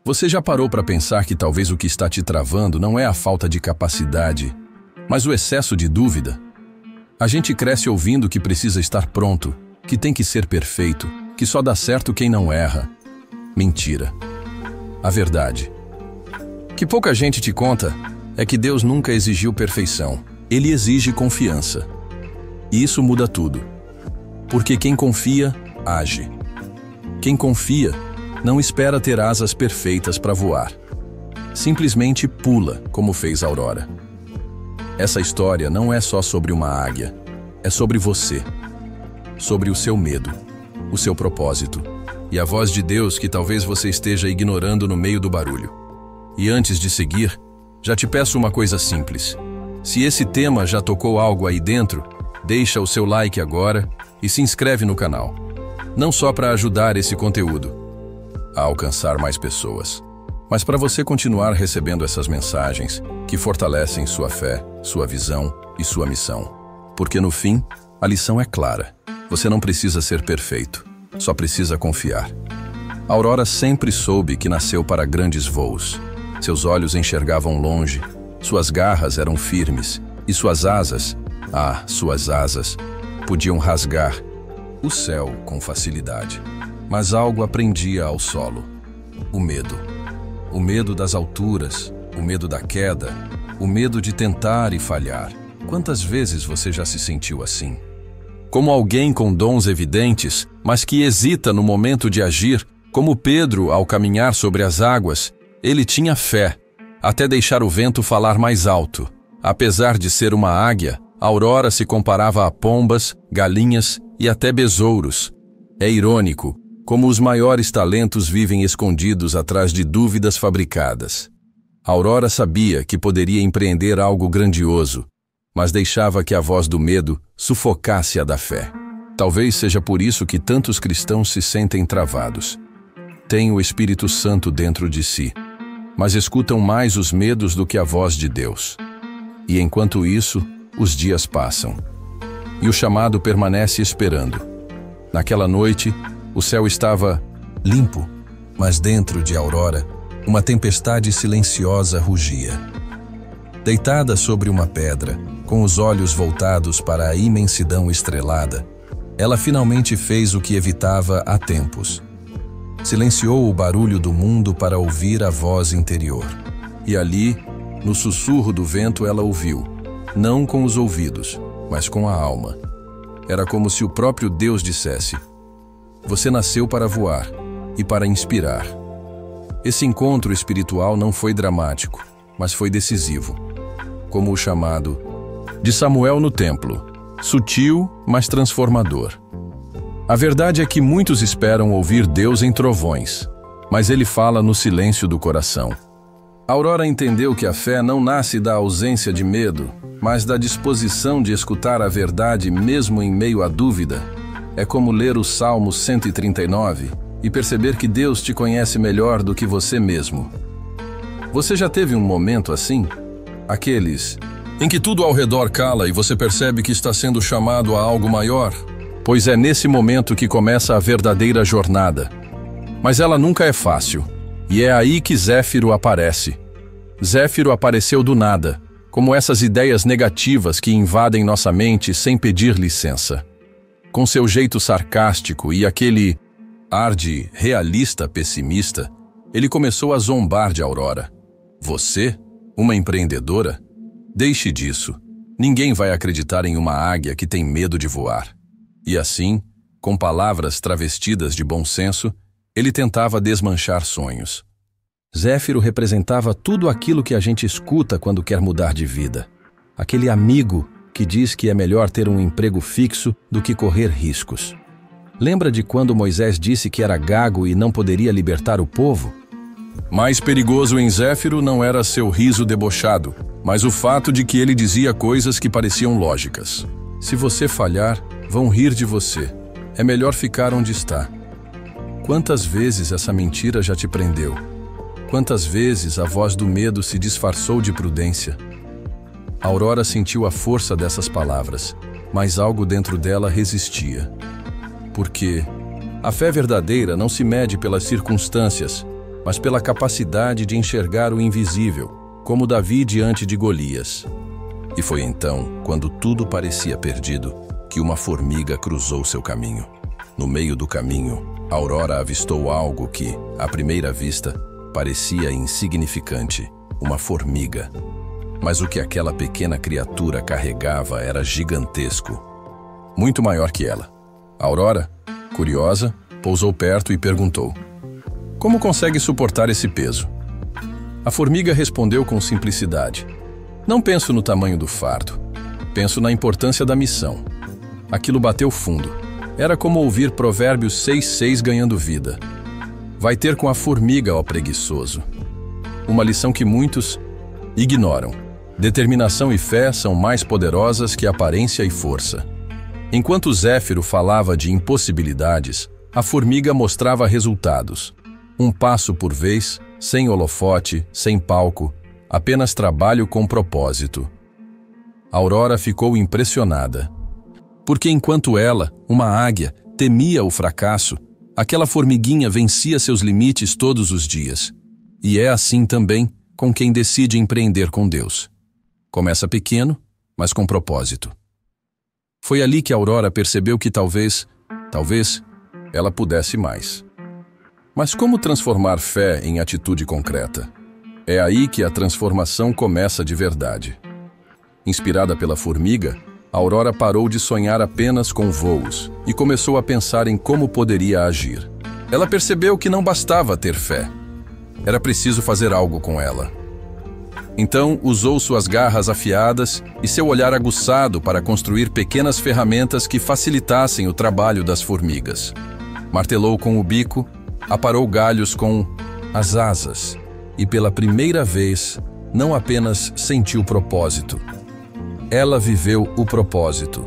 Você já parou para pensar que talvez o que está te travando não é a falta de capacidade, mas o excesso de dúvida? A gente cresce ouvindo que precisa estar pronto, que tem que ser perfeito, que só dá certo quem não erra. Mentira. A verdade que pouca gente te conta é que Deus nunca exigiu perfeição. Ele exige confiança. E isso muda tudo. Porque quem confia, age. Quem confia, não espera ter asas perfeitas para voar. Simplesmente pula, como fez Aurora. Essa história não é só sobre uma águia. É sobre você. Sobre o seu medo, o seu propósito e a voz de Deus que talvez você esteja ignorando no meio do barulho. E antes de seguir, já te peço uma coisa simples. Se esse tema já tocou algo aí dentro, deixa o seu like agora e se inscreve no canal. Não só para ajudar esse conteúdo a alcançar mais pessoas, mas para você continuar recebendo essas mensagens que fortalecem sua fé, sua visão e sua missão. Porque no fim, a lição é clara. Você não precisa ser perfeito, só precisa confiar. Aurora sempre soube que nasceu para grandes voos. Seus olhos enxergavam longe, suas garras eram firmes e suas asas, podiam rasgar o céu com facilidade. Mas algo prendia ao solo. O medo. O medo das alturas, o medo da queda, o medo de tentar e falhar. Quantas vezes você já se sentiu assim? Como alguém com dons evidentes, mas que hesita no momento de agir, como Pedro ao caminhar sobre as águas. Ele tinha fé, até deixar o vento falar mais alto. Apesar de ser uma águia, Aurora se comparava a pombas, galinhas e até besouros. É irônico como os maiores talentos vivem escondidos atrás de dúvidas fabricadas. Aurora sabia que poderia empreender algo grandioso, mas deixava que a voz do medo sufocasse a da fé. Talvez seja por isso que tantos cristãos se sentem travados. Têm o Espírito Santo dentro de si, mas escutam mais os medos do que a voz de Deus. E enquanto isso, os dias passam. E o chamado permanece esperando. Naquela noite, o céu estava limpo, mas dentro de Aurora, uma tempestade silenciosa rugia. Deitada sobre uma pedra, com os olhos voltados para a imensidão estrelada, ela finalmente fez o que evitava há tempos. Silenciou o barulho do mundo para ouvir a voz interior. E ali, no sussurro do vento, ela ouviu, não com os ouvidos, mas com a alma. Era como se o próprio Deus dissesse: você nasceu para voar e para inspirar. Esse encontro espiritual não foi dramático, mas foi decisivo. Como o chamado de Samuel no templo, sutil, mas transformador. A verdade é que muitos esperam ouvir Deus em trovões, mas ele fala no silêncio do coração. Aurora entendeu que a fé não nasce da ausência de medo, mas da disposição de escutar a verdade mesmo em meio à dúvida. É como ler o Salmo 139 e perceber que Deus te conhece melhor do que você mesmo. Você já teve um momento assim? Aqueles em que tudo ao redor cala e você percebe que está sendo chamado a algo maior? Pois é nesse momento que começa a verdadeira jornada. Mas ela nunca é fácil. E é aí que Zéfiro aparece. Zéfiro apareceu do nada, como essas ideias negativas que invadem nossa mente sem pedir licença. Com seu jeito sarcástico e aquele ar de realista pessimista, ele começou a zombar de Aurora. Você? Uma empreendedora? Deixe disso. Ninguém vai acreditar em uma águia que tem medo de voar. E assim, com palavras travestidas de bom senso, ele tentava desmanchar sonhos. Zéfiro representava tudo aquilo que a gente escuta quando quer mudar de vida. Aquele amigo que diz que é melhor ter um emprego fixo do que correr riscos. Lembra de quando Moisés disse que era gago e não poderia libertar o povo? Mais perigoso em Zéfiro não era seu riso debochado, mas o fato de que ele dizia coisas que pareciam lógicas. Se você falhar, vão rir de você. É melhor ficar onde está. Quantas vezes essa mentira já te prendeu? Quantas vezes a voz do medo se disfarçou de prudência? Aurora sentiu a força dessas palavras, mas algo dentro dela resistia. Porque a fé verdadeira não se mede pelas circunstâncias, mas pela capacidade de enxergar o invisível, como Davi diante de Golias. E foi então, quando tudo parecia perdido, que uma formiga cruzou seu caminho. No meio do caminho, Aurora avistou algo que, à primeira vista, parecia insignificante, uma formiga. Mas o que aquela pequena criatura carregava era gigantesco, muito maior que ela. Aurora, curiosa, pousou perto e perguntou: "Como consegue suportar esse peso?" A formiga respondeu com simplicidade: "Não penso no tamanho do fardo. Penso na importância da missão." Aquilo bateu fundo. Era como ouvir Provérbios 6:6 ganhando vida. Vai ter com a formiga, ó preguiçoso. Uma lição que muitos ignoram. Determinação e fé são mais poderosas que aparência e força. Enquanto Zéfiro falava de impossibilidades, a formiga mostrava resultados. Um passo por vez, sem holofote, sem palco, apenas trabalho com propósito. Aurora ficou impressionada. Porque enquanto ela, uma águia, temia o fracasso, aquela formiguinha vencia seus limites todos os dias. E é assim também com quem decide empreender com Deus. Começa pequeno, mas com propósito. Foi ali que Aurora percebeu que talvez, ela pudesse mais. Mas como transformar fé em atitude concreta? É aí que a transformação começa de verdade. Inspirada pela formiga, Aurora parou de sonhar apenas com voos e começou a pensar em como poderia agir. Ela percebeu que não bastava ter fé. Era preciso fazer algo com ela. Então, usou suas garras afiadas e seu olhar aguçado para construir pequenas ferramentas que facilitassem o trabalho das formigas. Martelou com o bico, aparou galhos com as asas e, pela primeira vez, não apenas sentiu propósito. Ela viveu o propósito.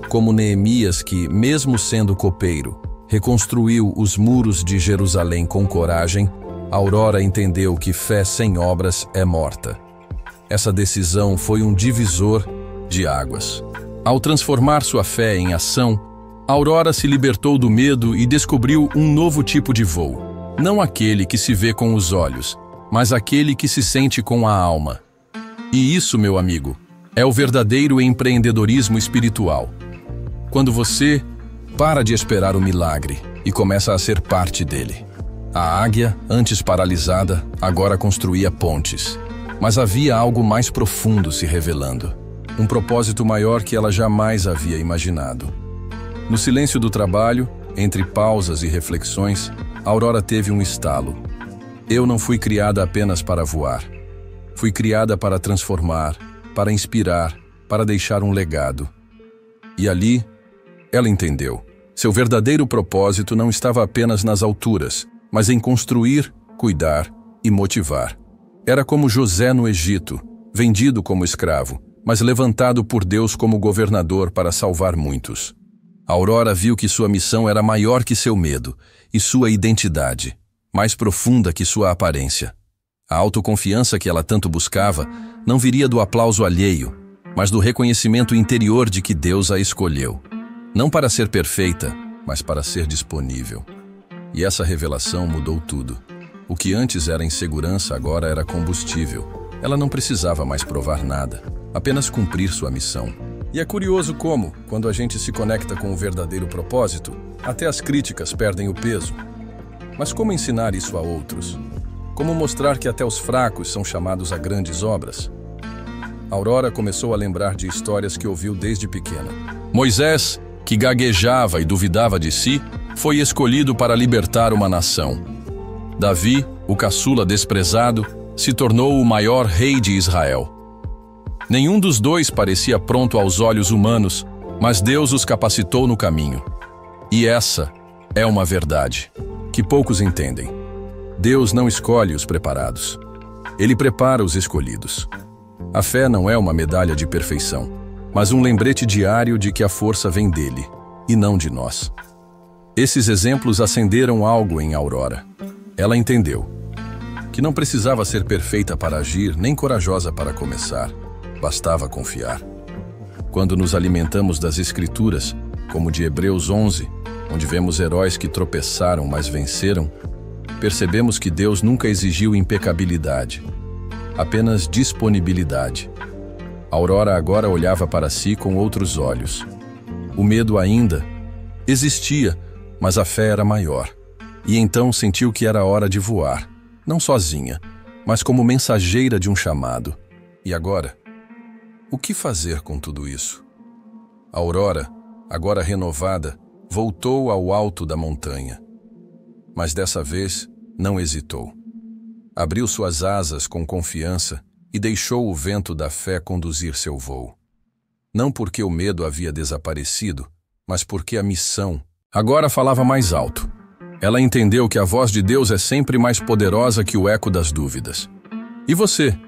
Como Neemias que, mesmo sendo copeiro, reconstruiu os muros de Jerusalém com coragem, Aurora entendeu que fé sem obras é morta. Essa decisão foi um divisor de águas. Ao transformar sua fé em ação, Aurora se libertou do medo e descobriu um novo tipo de voo. Não aquele que se vê com os olhos, mas aquele que se sente com a alma. E isso, meu amigo, é o verdadeiro empreendedorismo espiritual. Quando você para de esperar o milagre e começa a ser parte dele. A águia, antes paralisada, agora construía pontes. Mas havia algo mais profundo se revelando. Um propósito maior que ela jamais havia imaginado. No silêncio do trabalho, entre pausas e reflexões, Aurora teve um estalo. Eu não fui criada apenas para voar. Fui criada para transformar, para inspirar, para deixar um legado. E ali, ela entendeu. Seu verdadeiro propósito não estava apenas nas alturas, mas em construir, cuidar e motivar. Era como José no Egito, vendido como escravo, mas levantado por Deus como governador para salvar muitos. Aurora viu que sua missão era maior que seu medo e sua identidade, mais profunda que sua aparência. A autoconfiança que ela tanto buscava não viria do aplauso alheio, mas do reconhecimento interior de que Deus a escolheu. Não para ser perfeita, mas para ser disponível. E essa revelação mudou tudo. O que antes era insegurança agora era combustível. Ela não precisava mais provar nada, apenas cumprir sua missão. E é curioso como, quando a gente se conecta com o verdadeiro propósito, até as críticas perdem o peso. Mas como ensinar isso a outros? Como mostrar que até os fracos são chamados a grandes obras? Aurora começou a lembrar de histórias que ouviu desde pequena. Moisés, que gaguejava e duvidava de si, foi escolhido para libertar uma nação. Davi, o caçula desprezado, se tornou o maior rei de Israel. Nenhum dos dois parecia pronto aos olhos humanos, mas Deus os capacitou no caminho. E essa é uma verdade que poucos entendem. Deus não escolhe os preparados. Ele prepara os escolhidos. A fé não é uma medalha de perfeição, mas um lembrete diário de que a força vem dele, e não de nós. Esses exemplos acenderam algo em Aurora. Ela entendeu que não precisava ser perfeita para agir, nem corajosa para começar. Bastava confiar. Quando nos alimentamos das Escrituras, como de Hebreus 11, onde vemos heróis que tropeçaram, mas venceram, percebemos que Deus nunca exigiu impecabilidade, apenas disponibilidade. Aurora agora olhava para si com outros olhos. O medo ainda existia, mas a fé era maior. E então sentiu que era hora de voar, não sozinha, mas como mensageira de um chamado. E agora? O que fazer com tudo isso? Aurora, agora renovada, voltou ao alto da montanha. Mas dessa vez não hesitou. Abriu suas asas com confiança e deixou o vento da fé conduzir seu voo. Não porque o medo havia desaparecido, mas porque a missão agora falava mais alto. Ela entendeu que a voz de Deus é sempre mais poderosa que o eco das dúvidas. E você,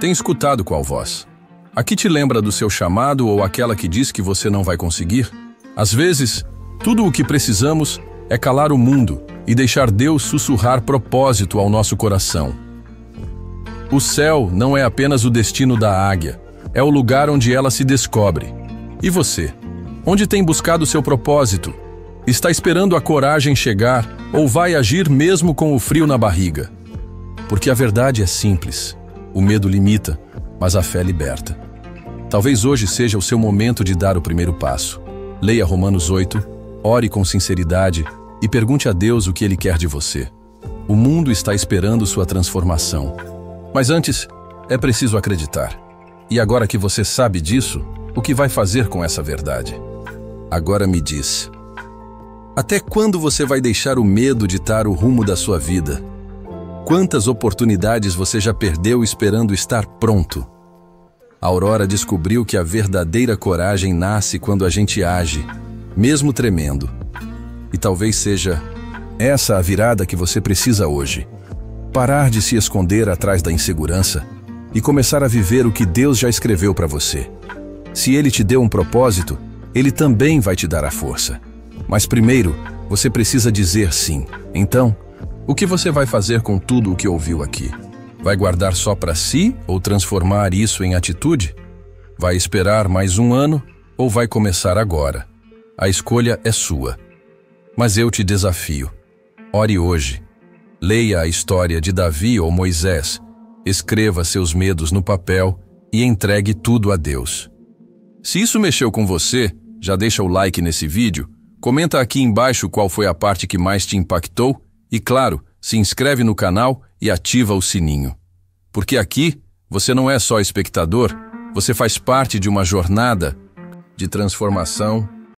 tem escutado qual voz? A que te lembra do seu chamado ou aquela que diz que você não vai conseguir? Às vezes, tudo o que precisamos é calar o mundo e deixar Deus sussurrar propósito ao nosso coração. O céu não é apenas o destino da águia, é o lugar onde ela se descobre. E você? Onde tem buscado seu propósito? Está esperando a coragem chegar ou vai agir mesmo com o frio na barriga? Porque a verdade é simples. O medo limita, mas a fé liberta. Talvez hoje seja o seu momento de dar o primeiro passo. Leia Romanos 8, ore com sinceridade e pergunte a Deus o que Ele quer de você. O mundo está esperando sua transformação. Mas antes, é preciso acreditar. E agora que você sabe disso, o que vai fazer com essa verdade? Agora me diz. Até quando você vai deixar o medo ditar o rumo da sua vida? Quantas oportunidades você já perdeu esperando estar pronto? A Aurora descobriu que a verdadeira coragem nasce quando a gente age, mesmo tremendo. E talvez seja essa a virada que você precisa hoje. Parar de se esconder atrás da insegurança e começar a viver o que Deus já escreveu para você. Se Ele te deu um propósito, Ele também vai te dar a força. Mas primeiro, você precisa dizer sim. Então, o que você vai fazer com tudo o que ouviu aqui? Vai guardar só para si ou transformar isso em atitude? Vai esperar mais um ano ou vai começar agora? A escolha é sua. Mas eu te desafio. Ore hoje. Leia a história de Davi ou Moisés, escreva seus medos no papel e entregue tudo a Deus. Se isso mexeu com você, já deixa o like nesse vídeo, comenta aqui embaixo qual foi a parte que mais te impactou e, claro, se inscreve no canal e ativa o sininho. Porque aqui, você não é só espectador, você faz parte de uma jornada de transformação